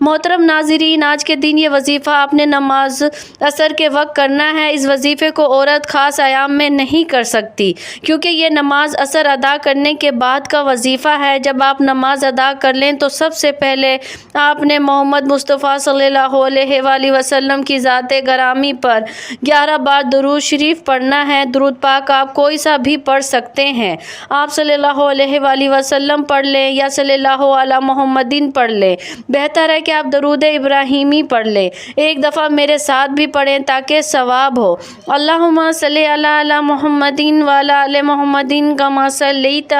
محترم ناظرین، آج کے دن یہ وظیفہ آپ نے نماز عصر کے وقت کرنا ہے۔ اس وظیفے کو عورت خاص ایام میں نہیں کر سکتی کیونکہ یہ نماز عصر ادا کرنے کے بعد کا وظیفہ ہے۔ جب آپ نماز ادا کر لیں تو سب سے پہلے آپ نے محمد مصطفیٰ صلی اللہ علیہ وآلہ وسلم کی ذات گرامی پر 11 بار درود شریف پڑھنا ہے۔ درود پاک آپ کوئی سا بھی پڑھ سکتے ہیں۔ آپ صلی اللہ علیہ وآلہ وسلم پڑھ لیں یا صلی اللہ علی محمدین پڑھ لیں۔ بہتر ہے کہ آپ درود ابراہیمی پڑھ لیں۔ ایک دفعہ میرے ساتھ بھی پڑھیں تاکہ ثواب ہو۔ اللہم صلی علی محمدین وعلی آل محمدین کما صلیت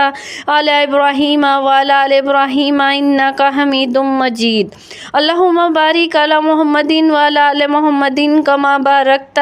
علی ابراہیم وعلی آل ابراہیم انک حمید مجید۔ اللہم بارک علی محمدین وعلی آل محمدین کما بارکت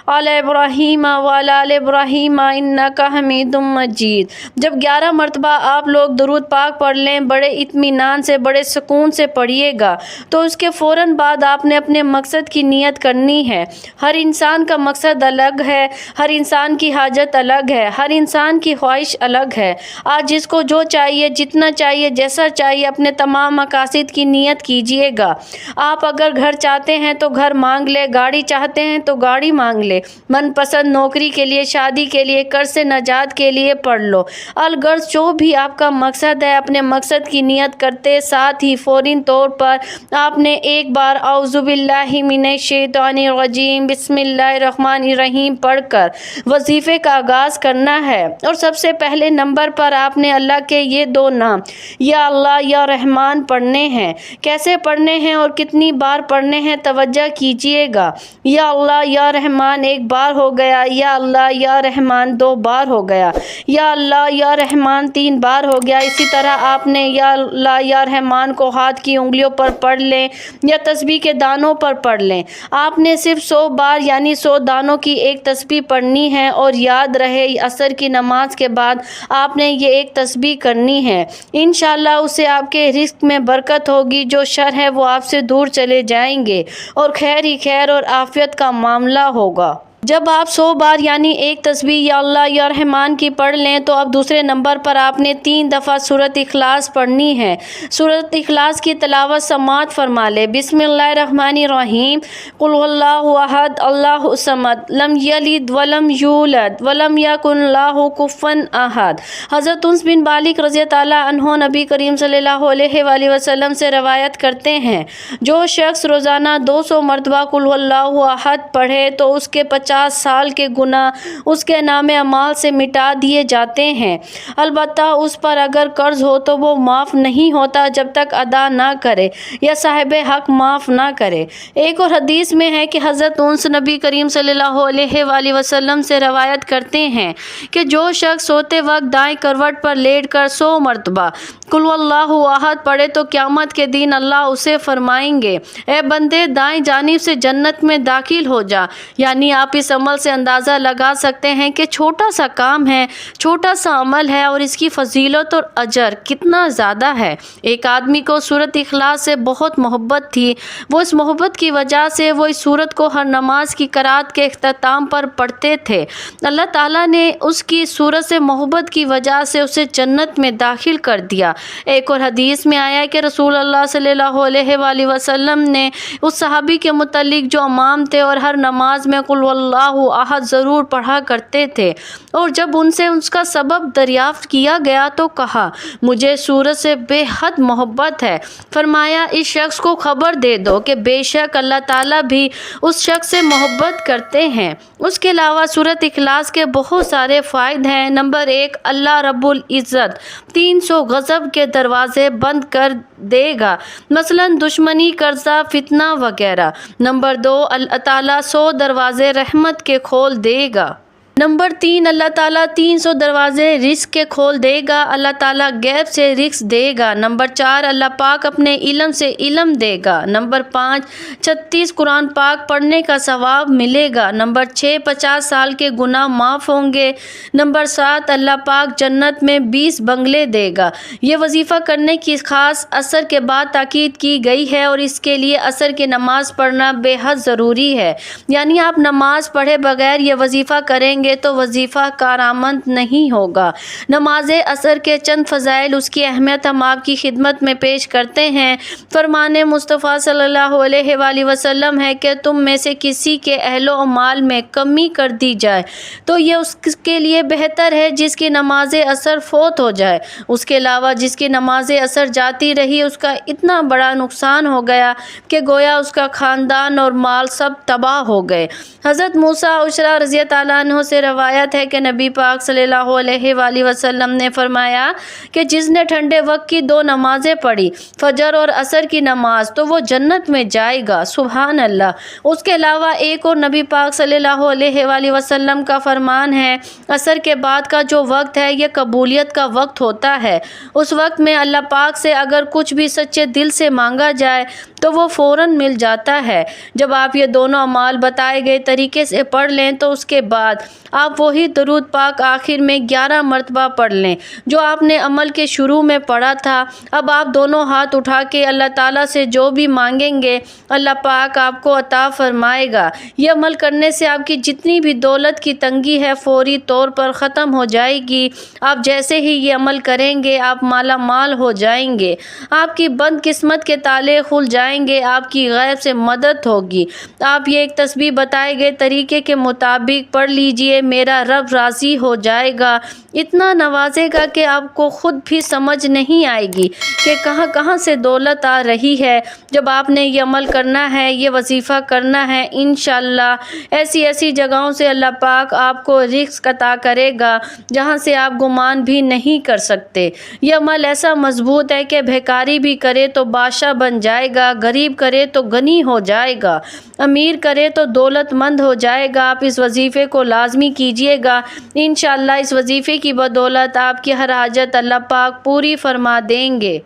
علی ابراہیم وعلی آل ابراہیم انک حمید مجید۔ جب 11 مرتبہ آپ لوگ درود پاک پڑھ لیں، بڑے اطمینان سے، بڑے سکون سے پڑھیے گا، تو اس کے فوراً بعد آپ نے اپنے مقصد کی نیت کرنی ہے۔ ہر انسان کا مقصد الگ ہے، ہر انسان کی حاجت الگ ہے، ہر انسان کی خواہش الگ ہے۔ آج جس کو جو چاہیے، جتنا چاہیے، جیسا چاہیے، اپنے تمام مقاصد کی نیت کیجیے گا۔ آپ اگر گھر چاہتے ہیں تو گھر مانگ لے، گاڑی چاہتے ہیں تو گاڑی مانگ لے، من پسند نوکری کے لیے، شادی کے لیے، قرض سے نجات کے لیے پڑھ لو۔ الغرض جو بھی آپ کا مقصد ہے، اپنے مقصد کی نیت کرتے ساتھ ہی فوری طور پر آپ نے ایک بار اعوذ باللہ من الشیطان الرجیم بسم اللہ الرحمن الرحیم پڑھ کر وظیفے کا آغاز کرنا ہے۔ اور سب سے پہلے نمبر پر آپ نے اللہ کے یہ 2 نام یا اللہ یا رحمان پڑھنے ہیں۔ کیسے پڑھنے ہیں اور کتنی بار پڑھنے ہیں توجہ کیجیے گا۔ یا اللہ یا رحمان 1 بار ہو گیا، یا اللہ یا رحمان 2 بار ہو گیا، یا اللہ یا رحمان 3 بار ہو گیا۔ اسی طرح آپ نے یا اللہ یا رحمان کو ہاتھ کی انگلیوں پر پڑھ لیں یا تسبیح کے دانوں پر پڑھ لیں۔ آپ نے صرف 100 بار یعنی 100 دانوں کی ایک تسبیح پڑھنی ہے، اور یاد رہے عصر کی نماز کے بعد آپ نے یہ ایک تسبیح کرنی ہے۔ انشاءاللہ اس سے آپ کے رزق میں برکت ہوگی، جو شر ہے وہ آپ سے دور چلے جائیں گے اور خیر ہی خیر اور عافیت کا معاملہ ہوگا۔ جب آپ 100 بار یعنی ایک تسبیح یا اللہ یا رحمان کی پڑھ لیں تو اب دوسرے نمبر پر آپ نے 3 دفعہ سورۃ اخلاص پڑھنی ہے۔ سورۃ اخلاص کی تلاوت سماعت فرما لے۔ بسم اللہ الرحمن الرحیم، قل هو اللہ احد اللہ الصمد لم یلد ولم یولد ولم یکن لہ کفوا احد۔ حضرت انس بن مالک رضی اللہ عنہ نبی کریم صلی اللہ علیہ وآلہ وسلم سے روایت کرتے ہیں، جو شخص روزانہ 200 مرتبہ قل هو اللہ احد پڑھے تو اس کے 50 سال کے گناہ اس کے نام اعمال سے مٹا دیے جاتے ہیں۔ البتہ اس پر اگر قرض ہو تو وہ معاف نہیں ہوتا جب تک ادا نہ کرے یا صاحب حق معاف نہ کرے۔ ایک اور حدیث میں ہے کہ حضرت انس نبی کریم صلی اللہ علیہ وآلہ وسلم سے روایت کرتے ہیں کہ جو شخص سوتے وقت دائیں کروٹ پر لیٹ کر 100 مرتبہ قل اللہ احد پڑھے تو قیامت کے دن اللہ اسے فرمائیں گے، اے بندے دائیں جانب سے جنت میں داخل ہو جا۔ یعنی آپ اس عمل سے اندازہ لگا سکتے ہیں کہ چھوٹا سا کام ہے، چھوٹا سا عمل ہے، اور اس کی فضیلت اور اجر کتنا زیادہ ہے۔ ایک آدمی کو سورۃ اخلاص سے بہت محبت تھی، وہ اس محبت کی وجہ سے وہ اس سورت کو ہر نماز کی قرات کے اختتام پر پڑھتے تھے۔ اللہ تعالیٰ نے اس کی سورت سے محبت کی وجہ سے اسے جنت میں داخل کر دیا۔ ایک اور حدیث میں آیا کہ رسول اللہ صلی اللہ علیہ وآلہ وسلم نے اس صحابی کے متعلق جو امام تھے اور ہر نماز میں قل اللہ احد ضرور پڑھا کرتے تھے، اور جب ان سے اس کا سبب دریافت کیا گیا تو کہا، مجھے سورت سے بے حد محبت ہے۔ فرمایا، اس شخص کو خبر دے دو کہ بے شک اللہ تعالیٰ بھی اس شخص سے محبت کرتے ہیں۔ اس کے علاوہ سورۃ اخلاص کے بہت سارے فوائد ہیں۔ نمبر 1، اللہ رب العزت 300 غضب کے دروازے بند کر دے گا، مثلا دشمنی، قرضہ، فتنہ وغیرہ۔ نمبر 2، اللہ تعالیٰ 100 دروازے رحمت کے کھول دے گا۔ نمبر 3، اللہ تعالیٰ 300 دروازے رزق کے کھول دے گا، اللہ تعالیٰ غیب سے رزق دے گا۔ نمبر 4، اللہ پاک اپنے علم سے علم دے گا۔ نمبر 5، 36 قرآن پاک پڑھنے کا ثواب ملے گا۔ نمبر 6، 50 سال کے گناہ معاف ہوں گے۔ نمبر 7، اللہ پاک جنت میں 20 بنگلے دے گا۔ یہ وظیفہ کرنے کی خاص عصر کے بعد تاکید کی گئی ہے، اور اس کے لیے عصر کی نماز پڑھنا بے حد ضروری ہے۔ یعنی آپ نماز پڑھے بغیر یہ وظیفہ کریں کریں گے تو وظیفہ کارآمد نہیں ہوگا۔ نماز عصر کے چند فضائل، اس کی اہمیت ہم آپ کی خدمت میں پیش کرتے ہیں۔ فرمان مصطفیٰ صلی اللہ علیہ وآلہ وسلم ہے کہ تم میں سے کسی کے اہل و مال میں کمی کر دی جائے تو یہ اس کے لیے بہتر ہے جس کی نماز عصر فوت ہو جائے۔ اس کے علاوہ جس کی نماز عصر جاتی رہی اس کا اتنا بڑا نقصان ہو گیا کہ گویا اس کا خاندان اور مال سب تباہ ہو گئے۔ حضرت موسیٰ عشرہ رضی اللہ عنہ سے روایت ہے کہ نبی پاک صلی اللہ علیہ وآلہ وسلم نے فرمایا کہ جس نے ٹھنڈے وقت کی 2 نمازیں پڑھی، فجر اور عصر کی نماز، تو وہ جنت میں جائے گا۔ سبحان اللہ۔ اس کے علاوہ ایک اور نبی پاک صلی اللہ علیہ وآلہ وسلم کا فرمان ہے، عصر کے بعد کا جو وقت ہے یہ قبولیت کا وقت ہوتا ہے۔ اس وقت میں اللہ پاک سے اگر کچھ بھی سچے دل سے مانگا جائے تو وہ فوراً مل جاتا ہے۔ جب آپ یہ دونوں اعمال بتائے گئے طریقے سے پڑھ لیں تو اس کے بعد آپ وہی درود پاک آخر میں 11 مرتبہ پڑھ لیں جو آپ نے عمل کے شروع میں پڑھا تھا۔ اب آپ دونوں ہاتھ اٹھا کے اللہ تعالیٰ سے جو بھی مانگیں گے اللہ پاک آپ کو عطا فرمائے گا۔ یہ عمل کرنے سے آپ کی جتنی بھی دولت کی تنگی ہے فوری طور پر ختم ہو جائے گی۔ آپ جیسے ہی یہ عمل کریں گے آپ مالا مال ہو جائیں گے، آپ کی بد قسمت کے تالے کھل جائیں گے، آپ کی غیب سے مدد ہوگی۔ آپ یہ ایک تسبیح بتائے گئے طریقے کے مطابق پڑھ لیجئے، میرا رب راضی ہو جائے گا، اتنا نوازے گا کہ آپ کو خود بھی سمجھ نہیں آئے گی کہ کہاں کہاں سے دولت آ رہی ہے۔ جب آپ نے یہ عمل کرنا ہے، یہ وظیفہ کرنا ہے، انشاءاللہ ایسی ایسی جگہوں سے اللہ پاک آپ کو رزق عطا کرے گا جہاں سے آپ گمان بھی نہیں کر سکتے۔ یہ عمل ایسا مضبوط ہے کہ بھیکاری بھی کرے تو بادشاہ بن جائے گا، غریب کرے تو غنی ہو جائے گا، امیر کرے تو دولت مند ہو جائے گا۔ آپ اس وظیفے کو لازمی کیجئے گا، انشاءاللہ اس وظیفے کی بدولت آپ کی ہر حاجت اللہ پاک پوری فرما دیں گے۔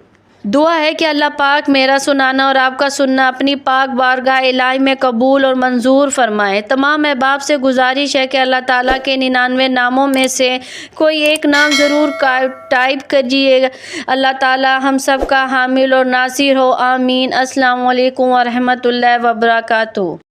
دعا ہے کہ اللہ پاک میرا سنانا اور آپ کا سننا اپنی پاک بارگاہ الہی میں قبول اور منظور فرمائے۔ تمام احباب سے گزارش ہے کہ اللہ تعالیٰ کے 99 ناموں میں سے کوئی ایک نام ضرور ٹائپ کیجیے گا۔ اللہ تعالیٰ ہم سب کا حامل اور ناصر ہو، آمین۔ السلام علیکم ورحمۃ اللہ وبرکاتہ۔